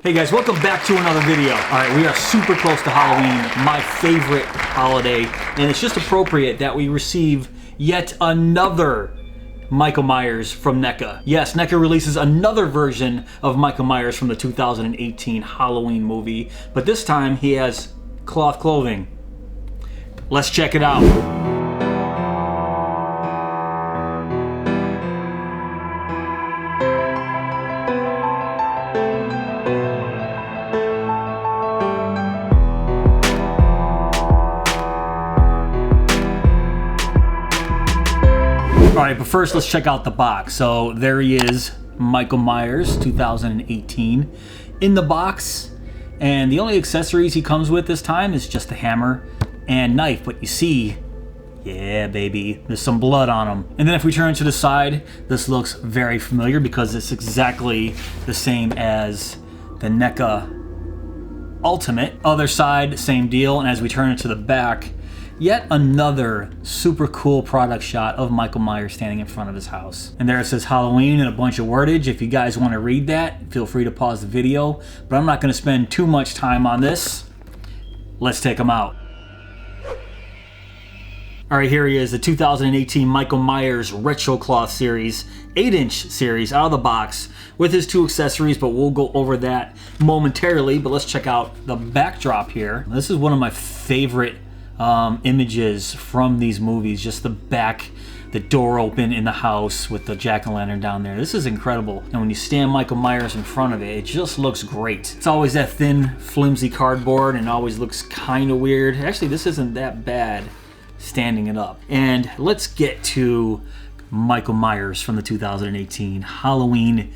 Hey guys, welcome back to another video. Alright, we are super close to Halloween, my favorite holiday, and it's just appropriate that we receive yet another Michael Myers from Neca. Yes, Neca releases another version of Michael Myers from the 2018 Halloween movie, but this time he has cloth clothing. Let's check it out. Alright, but first let's check out the box. So there he is, Michael Myers 2018 in the box, and the only accessories he comes with this time is just a hammer and knife. But you see, yeah baby, there's some blood on him. And then if we turn to the side, this looks very familiar because it's exactly the same as the Neca Ultimate. Other side, same deal. And as we turn it to the back, yet another super cool product shot of Michael Myers standing in front of his house. And there it says Halloween and a bunch of wordage. If you guys want to read that, feel free to pause the video, but I'm not going to spend too much time on this. Let's take him out. Alright, here he is, the 2018 Michael Myers Retro Cloth Series, 8-inch series, out of the box, with his two accessories, but we'll go over that momentarily. But let's check out the backdrop here. This is one of my favorite images from these movies. Just the back, the door open in the house with the jack-o'-lantern down there. This is incredible. And when you stand Michael Myers in front of it, it just looks great. It's always that thin, flimsy cardboard and always looks kind of weird. Actually, this isn't that bad standing it up. And let's get to Michael Myers from the 2018 Halloween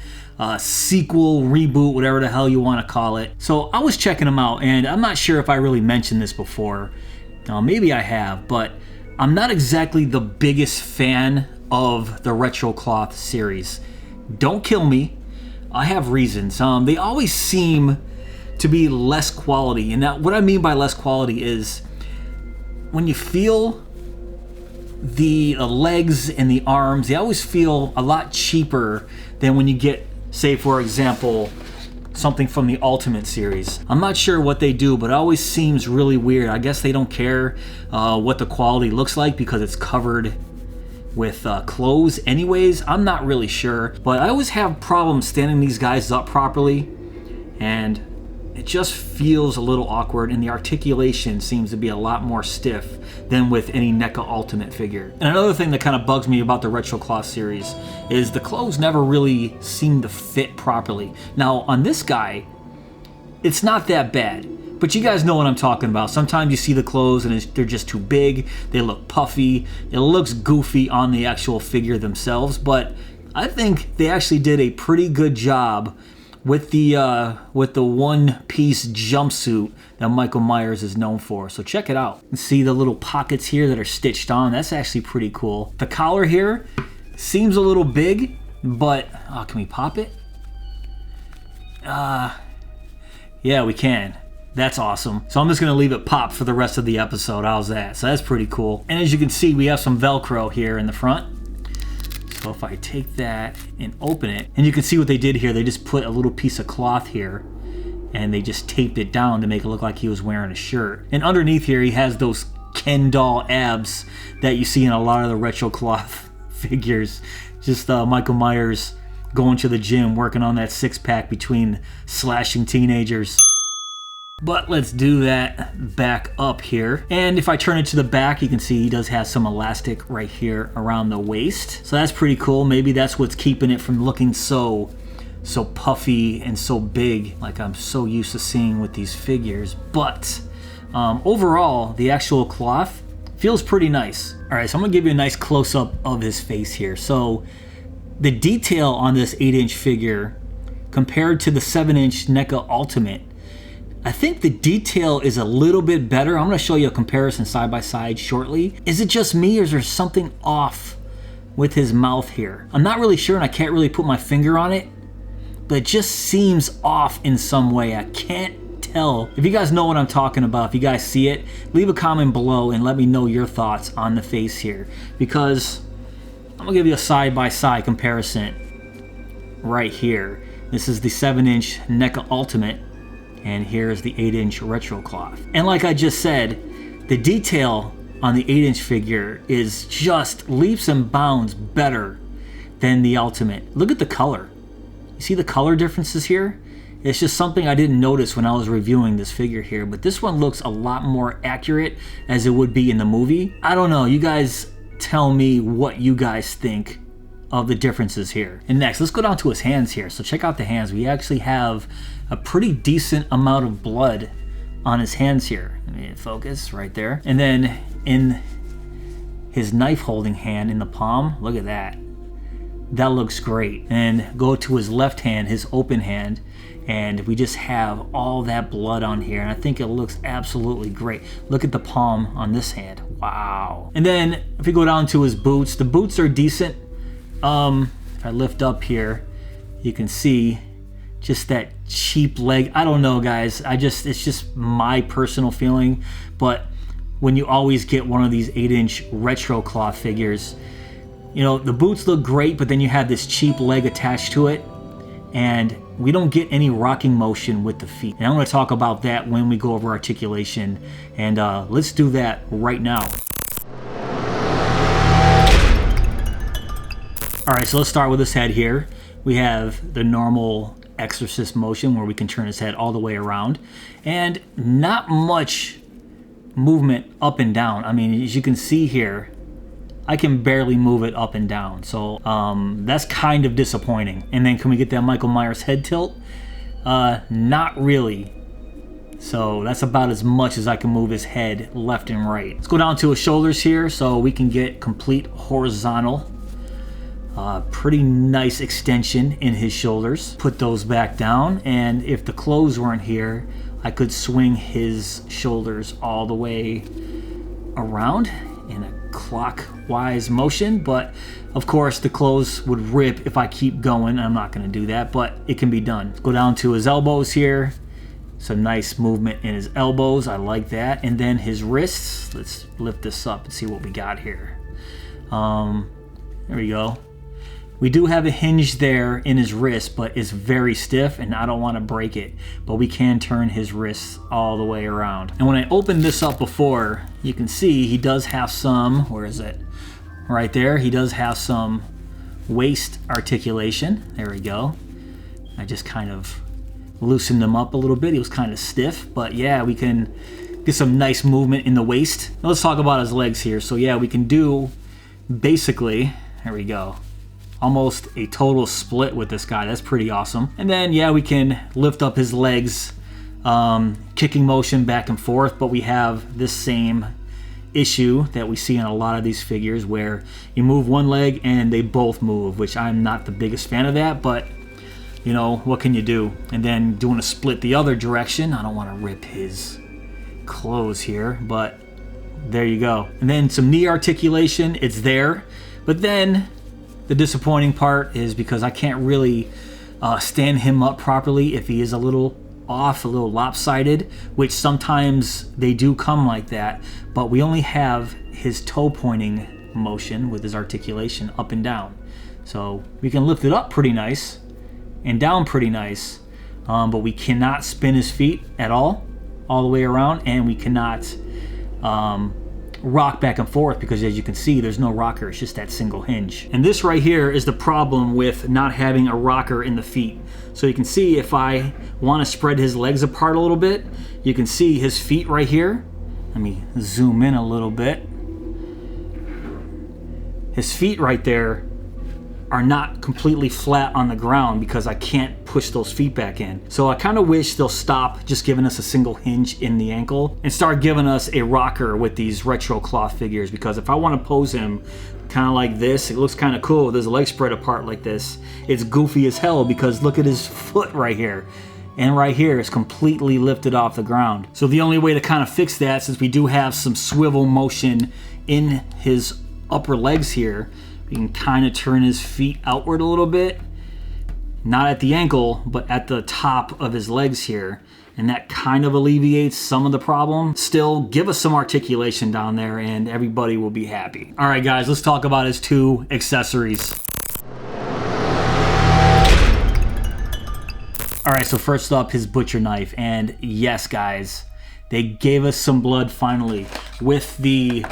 sequel, reboot, whatever the hell you want to call it. So I was checking him out, and I'm not sure if I really mentioned this before. Maybe I have, but I'm not exactly the biggest fan of the Retro Cloth series. Don't kill me. I have reasons. They always seem to be less quality, and that, what I mean by less quality is when you feel the legs and the arms, they always feel a lot cheaper than when you get, say for example, something from the Ultimate series. I'm not sure what they do, but it always seems really weird. I guess they don't care what the quality looks like because it's covered with clothes anyways. I'm not really sure, but I always have problems standing these guys up properly, and it just feels a little awkward, and the articulation seems to be a lot more stiff than with any Neca Ultimate figure. And another thing that kind of bugs me about the Retro Cloth series is the clothes never really seem to fit properly. Now on this guy, it's not that bad, but you guys know what I'm talking about. Sometimes you see the clothes and they're just too big, they look puffy, it looks goofy on the actual figure themselves, but I think they actually did a pretty good job with the one-piece jumpsuit that Michael Myers is known for. So check it out. You see the little pockets here that are stitched on. That's actually pretty cool. The collar here seems a little big, but can we pop it? Yeah, we can. That's awesome. So I'm just gonna leave it pop for the rest of the episode. How's that? So that's pretty cool. And as you can see, we have some Velcro here in the front. So if I take that and open it, and you can see what they did here, they just put a little piece of cloth here and they just taped it down to make it look like he was wearing a shirt. And underneath here, he has those Ken doll abs that you see in a lot of the Retro Cloth figures. Just Michael Myers going to the gym, working on that six-pack between slashing teenagers. But let's do that back up here. And if I turn it to the back, you can see he does have some elastic right here around the waist. So that's pretty cool. Maybe that's what's keeping it from looking so puffy and so big like I'm so used to seeing with these figures. But overall, the actual cloth feels pretty nice. All right, so I'm gonna give you a nice close-up of his face here. So the detail on this 8-inch figure compared to the 7-inch Neca Ultimate, I think the detail is a little bit better. I'm going to show you a comparison side by side shortly. Is it just me, or is there something off with his mouth here? I'm not really sure, and I can't really put my finger on it, but it just seems off in some way. I can't tell. If you guys know what I'm talking about, if you guys see it, leave a comment below and let me know your thoughts on the face here, because I'm going to give you a side by side comparison right here. This is the 7-inch Neca Ultimate, and here's the 8-inch retro cloth. And like I just said, the detail on the 8-inch figure is just leaps and bounds better than the Ultimate. Look at the color. You see the color differences here? It's just something I didn't notice when I was reviewing this figure here, but this one looks a lot more accurate as it would be in the movie. I don't know, you guys tell me what you guys think of the differences here. And next, let's go down to his hands here. So check out the hands. We actually have a pretty decent amount of blood on his hands here. Let me focus right there. And then in his knife holding hand in the palm, look at that. That looks great. And go to his left hand, his open hand, and we just have all that blood on here, and I think it looks absolutely great. Look at the palm on this hand. Wow. And then if we go down to his boots, the boots are decent. If I lift up here, you can see just that cheap leg. I don't know, guys. It's just my personal feeling, but when you always get one of these 8-inch retro cloth figures, you know, the boots look great, but then you have this cheap leg attached to it, and we don't get any rocking motion with the feet. And I'm going to talk about that when we go over articulation, and let's do that right now. Alright, so let's start with his head here. We have the normal exorcist motion where we can turn his head all the way around, and not much movement up and down. I mean, as you can see here, I can barely move it up and down, so that's kind of disappointing. And then can we get that Michael Myers head tilt? Not really. So that's about as much as I can move his head left and right. Let's go down to his shoulders here so we can get complete horizontal. Pretty nice extension in his shoulders. Put those back down, and if the clothes weren't here, I could swing his shoulders all the way around in a clockwise motion, but of course the clothes would rip if I keep going. I'm not going to do that, but it can be done. Let's go down to his elbows here. Some nice movement in his elbows. I like that. And then his wrists. Let's lift this up and see what we got here. There we go. We do have a hinge there in his wrist, but it's very stiff and I don't want to break it. But we can turn his wrists all the way around. And when I opened this up before, you can see he does have some, where is it? Right there, he does have some waist articulation. There we go. I just kind of loosened him up a little bit. He was kind of stiff, but yeah, we can get some nice movement in the waist. Now let's talk about his legs here. So yeah, we can do basically, there we go, almost a total split with this guy. That's pretty awesome. And then yeah, we can lift up his legs, kicking motion back and forth, but we have this same issue that we see in a lot of these figures where you move one leg and they both move, which I'm not the biggest fan of that, but you know, what can you do? And then doing a split the other direction. I don't want to rip his clothes here, but there you go. And then some knee articulation, it's there, but then the disappointing part is because I can't really stand him up properly if he is a little off, a little lopsided, which sometimes they do come like that, but we only have his toe pointing motion with his articulation up and down. So we can lift it up pretty nice and down pretty nice, but we cannot spin his feet at all the way around, and we cannot rock back and forth because as you can see, there's no rocker. It's just that single hinge. And this right here is the problem with not having a rocker in the feet. So you can see if I want to spread his legs apart a little bit, you can see his feet right here. Let me zoom in a little bit. His feet right there are not completely flat on the ground because I can't push those feet back in. So I kind of wish they'll stop just giving us a single hinge in the ankle and start giving us a rocker with these retro cloth figures, because if I want to pose him kind of like this, it looks kind of cool with his legs spread apart like this. It's goofy as hell because look at his foot right here. And right here is completely lifted off the ground. So the only way to kind of fix that, since we do have some swivel motion in his upper legs here, we can kind of turn his feet outward a little bit. Not at the ankle, but at the top of his legs here. And that kind of alleviates some of the problem. Still, give us some articulation down there and everybody will be happy. All right, guys, let's talk about his two accessories. Alright, so first up, his butcher knife. And yes, guys, they gave us some blood finally. With the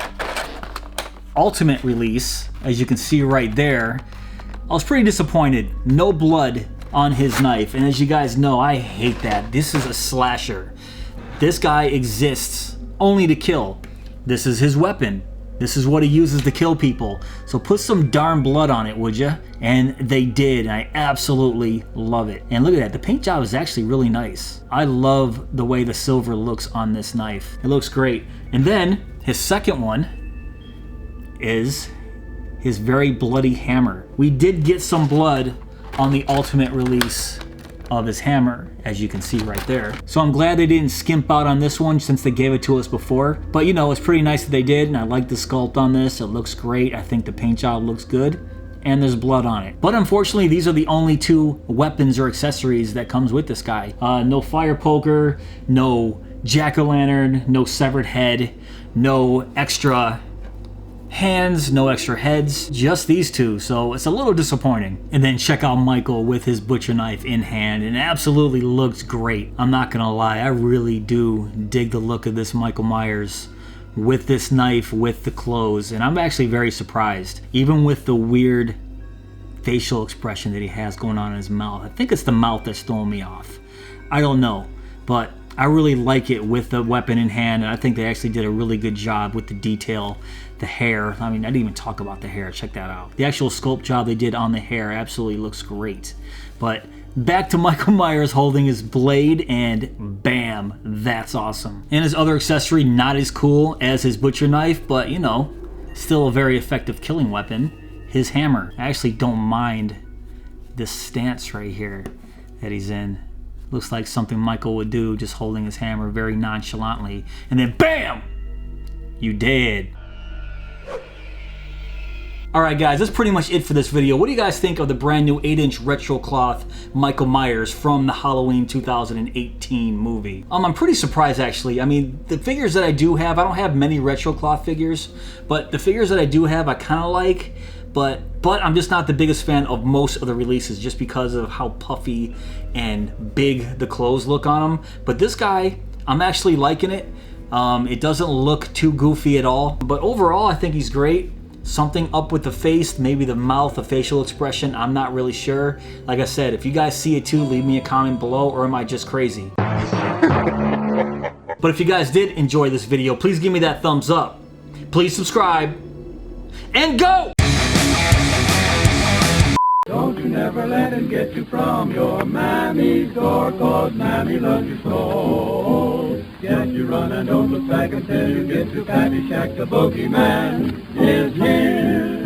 Ultimate release, as you can see right there, I was pretty disappointed. No blood on his knife. And as you guys know, I hate that. This is a slasher. This guy exists only to kill. This is his weapon. This is what he uses to kill people. So put some darn blood on it, would you? And they did, and I absolutely love it. And look at that, the paint job is actually really nice. I love the way the silver looks on this knife. It looks great. And then his second one is his very bloody hammer. We did get some blood on the Ultimate release of his hammer, as you can see right there. So I'm glad they didn't skimp out on this one since they gave it to us before. But you know, it's pretty nice that they did, and I like the sculpt on this. It looks great. I think the paint job looks good, and there's blood on it. But unfortunately, these are the only two weapons or accessories that comes with this guy. No fire poker, no jack-o'-lantern, no severed head, no extra hands, no extra heads, just these two, so it's a little disappointing. And then check out Michael with his butcher knife in hand, and it absolutely looks great. I'm not gonna lie, I really do dig the look of this Michael Myers with this knife, with the clothes, and I'm actually very surprised, even with the weird facial expression that he has going on in his mouth. I think it's the mouth that's throwing me off. I don't know, but I really like it with the weapon in hand, and I think they actually did a really good job with the detail, the hair. I mean, I didn't even talk about the hair. Check that out. The actual sculpt job they did on the hair absolutely looks great. But back to Michael Myers holding his blade, and bam, that's awesome. And his other accessory, not as cool as his butcher knife, but you know, still a very effective killing weapon, his hammer. I actually don't mind this stance right here that he's in. Looks like something Michael would do, just holding his hammer very nonchalantly. And then BAM! You dead. Alright guys, that's pretty much it for this video. What do you guys think of the brand new 8-inch retro cloth Michael Myers from the Halloween 2018 movie? I'm pretty surprised actually. I mean, the figures that I do have, I don't have many retro cloth figures, but the figures that I do have I kind of like. But I'm just not the biggest fan of most of the releases just because of how puffy and big the clothes look on them. But this guy, I'm actually liking it. It doesn't look too goofy at all. But overall, I think he's great. Something up with the face, maybe the mouth, the facial expression, I'm not really sure. Like I said, if you guys see it too, leave me a comment below, or am I just crazy? But if you guys did enjoy this video, please give me that thumbs up. Please subscribe. And go! Don't you never let him get you from your mammy's door, 'cause mammy loves you so. Get you run and don't look back until you get to Patty Shack. The boogeyman is here.